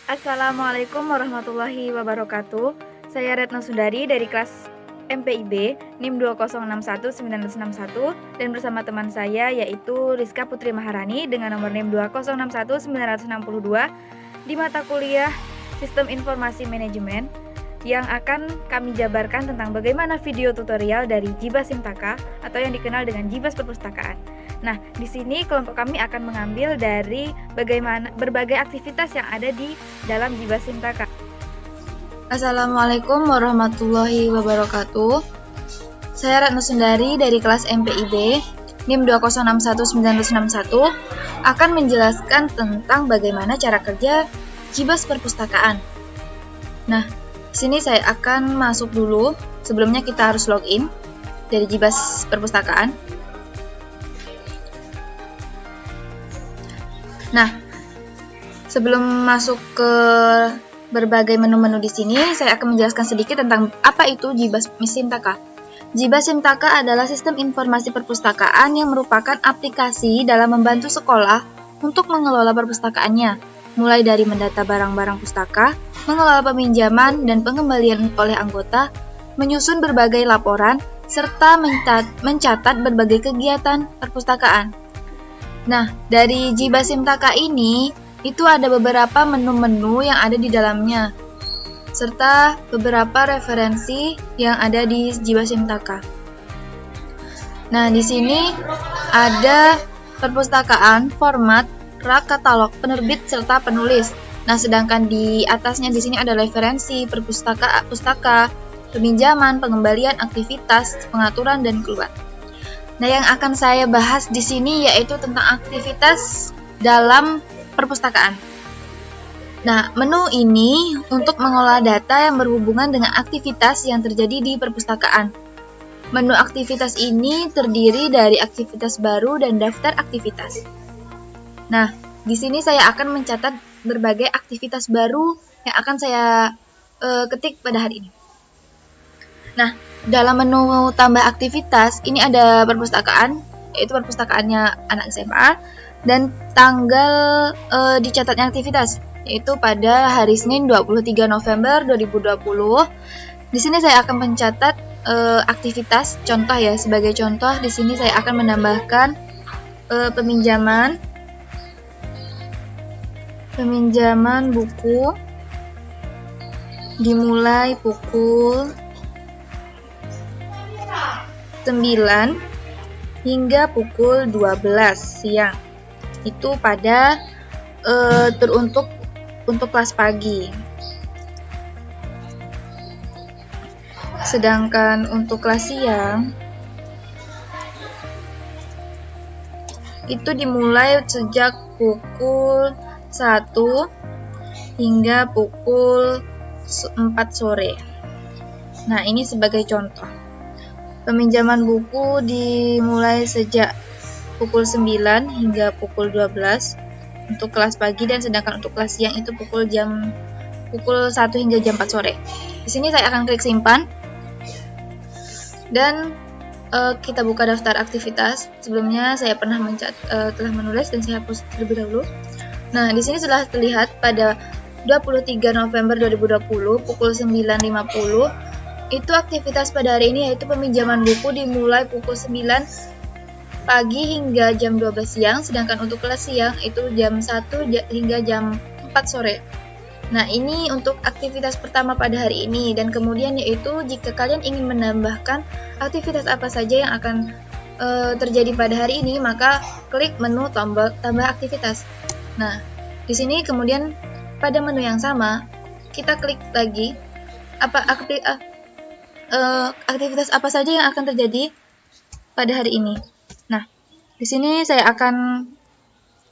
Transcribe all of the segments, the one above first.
Assalamualaikum warahmatullahi wabarakatuh. Saya Retno Sundari dari kelas MPIB NIM 2061961 dan bersama teman saya yaitu Rizka Putri Maharani dengan nomor NIM 2061962 di mata kuliah Sistem Informasi Manajemen yang akan kami jabarkan tentang bagaimana video tutorial dari Jibas Simtaka atau yang dikenal dengan Jibas Perpustakaan. Nah, di sini kelompok kami akan mengambil dari berbagai aktivitas yang ada di dalam Jibas Simtaka. Assalamualaikum warahmatullahi wabarakatuh. Saya Retno Sundari dari kelas MPIB NIM 2061961 akan menjelaskan tentang bagaimana cara kerja Jibas Perpustakaan. Nah, di sini saya akan masuk dulu. Sebelumnya kita harus login dari Jibas Perpustakaan. Nah, sebelum masuk ke berbagai menu-menu di sini, saya akan menjelaskan sedikit tentang apa itu Jibas Simtaka. Jibas Simtaka adalah sistem informasi perpustakaan yang merupakan aplikasi dalam membantu sekolah untuk mengelola perpustakaannya, mulai dari mendata barang-barang pustaka, mengelola peminjaman dan pengembalian oleh anggota, menyusun berbagai laporan, serta mencatat berbagai kegiatan perpustakaan. Nah, dari Jibas Simtaka ini, itu ada beberapa menu-menu yang ada di dalamnya, serta beberapa referensi yang ada di Jibas Simtaka. Nah, di sini ada perpustakaan, format, rak, katalog, penerbit, serta penulis. Nah, sedangkan di atasnya di sini ada referensi, pustaka, peminjaman, pengembalian, aktivitas, pengaturan, dan keluar. Nah, yang akan saya bahas di sini yaitu tentang aktivitas dalam perpustakaan. Nah, menu ini untuk mengolah data yang berhubungan dengan aktivitas yang terjadi di perpustakaan. Menu aktivitas ini terdiri dari aktivitas baru dan daftar aktivitas. Nah, di sini saya akan mencatat berbagai aktivitas baru yang akan saya ketik pada hari ini. Nah, dalam menu tambah aktivitas, ini ada perpustakaan, yaitu perpustakaannya anak SMA, dan tanggal dicatatnya aktivitas, yaitu pada hari Senin 23 November 2020. Di sini saya akan mencatat aktivitas, contoh ya, sebagai contoh di sini saya akan menambahkan peminjaman buku dimulai pukul 9 hingga pukul 12 siang. Itu pada teruntuk untuk kelas pagi. Sedangkan untuk kelas siang itu dimulai sejak pukul 1 hingga pukul 4 sore. Nah, ini sebagai contoh. Peminjaman buku dimulai sejak pukul 9 hingga pukul 12 untuk kelas pagi, dan sedangkan untuk kelas siang itu pukul 1 hingga jam 4 sore. Di sini saya akan klik simpan dan kita buka daftar aktivitas. Sebelumnya saya pernah telah menulis dan saya hapus terlebih dahulu. Nah, di sini sudah terlihat pada 23 November 2020 pukul 9.50 itu aktivitas pada hari ini, yaitu peminjaman buku dimulai pukul 9 pagi hingga jam 12 siang, sedangkan untuk kelas siang itu jam 1 hingga jam 4 sore. Nah, ini untuk aktivitas pertama pada hari ini, dan kemudian yaitu jika kalian ingin menambahkan aktivitas apa saja yang akan terjadi pada hari ini, maka klik menu tambah aktivitas. Nah, di sini kemudian pada menu yang sama, kita klik lagi aktivitas apa saja yang akan terjadi pada hari ini. Nah, di sini saya akan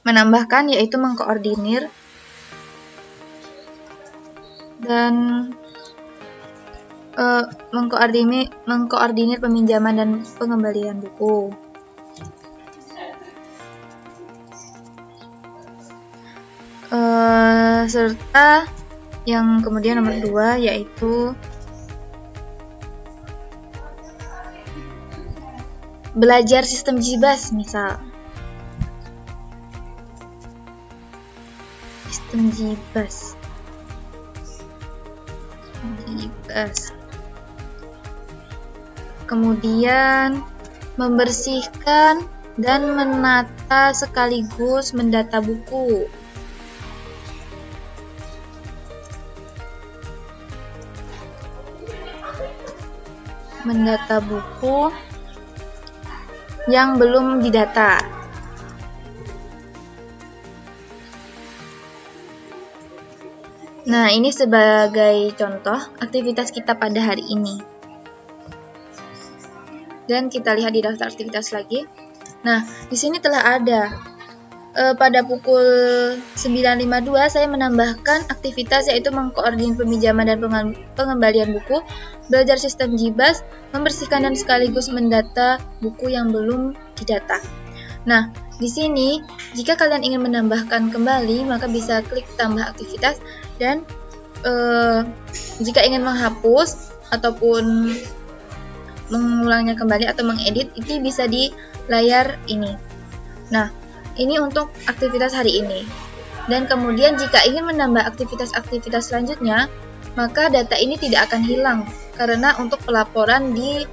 menambahkan yaitu mengkoordinir dan mengkoordinir peminjaman dan pengembalian buku. Serta yang kemudian nomor 2 yaitu belajar sistem Jibas, misal sistem Jibas. tugas. Kemudian membersihkan dan menata sekaligus mendata buku. Mendata buku yang belum didata. Nah, ini sebagai contoh aktivitas kita pada hari ini. Dan kita lihat di daftar aktivitas lagi. Nah, di sini telah ada pada pukul 9.52 saya menambahkan aktivitas yaitu mengkoordinir peminjaman dan pengembalian buku, belajar sistem JIBAS, membersihkan dan sekaligus mendata buku yang belum didata. Nah, di sini jika kalian ingin menambahkan kembali maka bisa klik tambah aktivitas dan jika ingin menghapus ataupun mengulangnya kembali atau mengedit itu bisa di layar ini. Nah, ini untuk aktivitas hari ini. Dan kemudian jika ingin menambah aktivitas-aktivitas selanjutnya, maka data ini tidak akan hilang karena untuk pelaporan di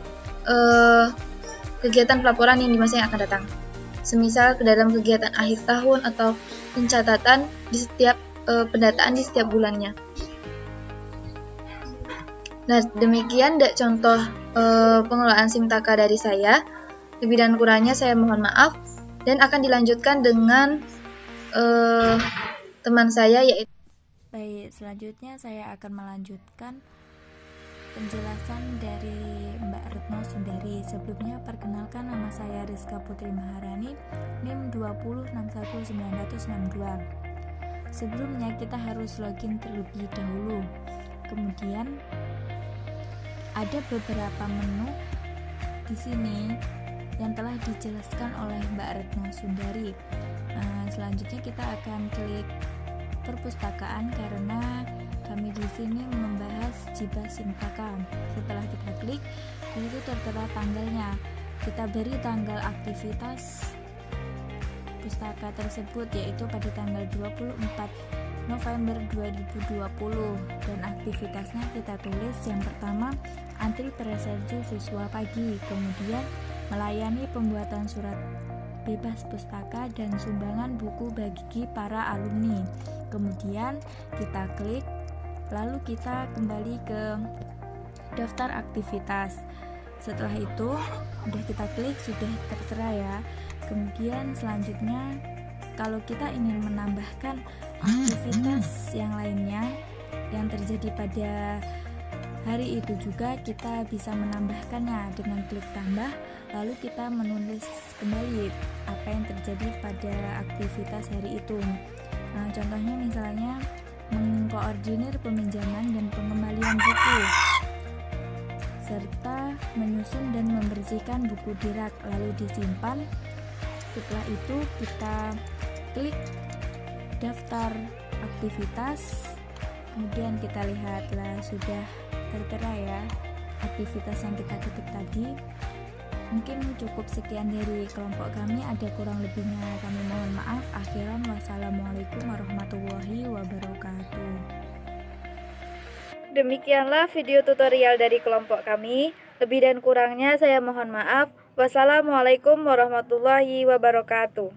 kegiatan pelaporan yang di masa yang akan datang. Semisal dalam kegiatan akhir tahun atau pencatatan di setiap pendataan di setiap bulannya. Nah, demikian contoh pengelolaan Simtaka dari saya. Lebih dan kurangnya saya mohon maaf. Dan akan dilanjutkan dengan teman saya yaitu. Baik, selanjutnya saya akan melanjutkan penjelasan dari Mbak Retno Sundari. Sebelumnya perkenalkan, nama saya Rizka Putri Maharani, NIM 2061962. Sebelumnya kita harus login terlebih dahulu. Kemudian ada beberapa menu di sini yang telah dijelaskan oleh Mbak Retno Sundari. Selanjutnya kita akan klik perpustakaan karena kami di sini membahas JIBAS Simtaka. Setelah kita klik, di situ tertera tanggalnya. Kita beri tanggal aktivitas pustaka tersebut yaitu pada tanggal 24 November 2020 dan aktivitasnya kita tulis yang pertama antri presensi siswa pagi, kemudian melayani pembuatan surat bebas pustaka dan sumbangan buku bagi para alumni. Kemudian kita klik, lalu kita kembali ke daftar aktivitas. Setelah itu udah kita klik, sudah tertera ya. Kemudian selanjutnya kalau kita ingin menambahkan aktivitas yang lainnya yang terjadi pada hari itu juga, kita bisa menambahkannya dengan klik tambah, lalu kita menulis kembali apa yang terjadi pada aktivitas hari itu. Nah, contohnya misalnya mengkoordinir peminjaman dan pengembalian buku serta menyusun dan membersihkan buku di rak, lalu disimpan. Setelah itu kita klik daftar aktivitas, kemudian kita lihatlah sudah tertera ya aktivitas yang kita ketik tadi. Mungkin cukup sekian dari kelompok kami, ada kurang lebihnya kami mohon maaf. Akhiran wassalamualaikum warahmatullahi wabarakatuh. Demikianlah video tutorial dari kelompok kami. Lebih dan kurangnya saya mohon maaf. Wassalamualaikum warahmatullahi wabarakatuh.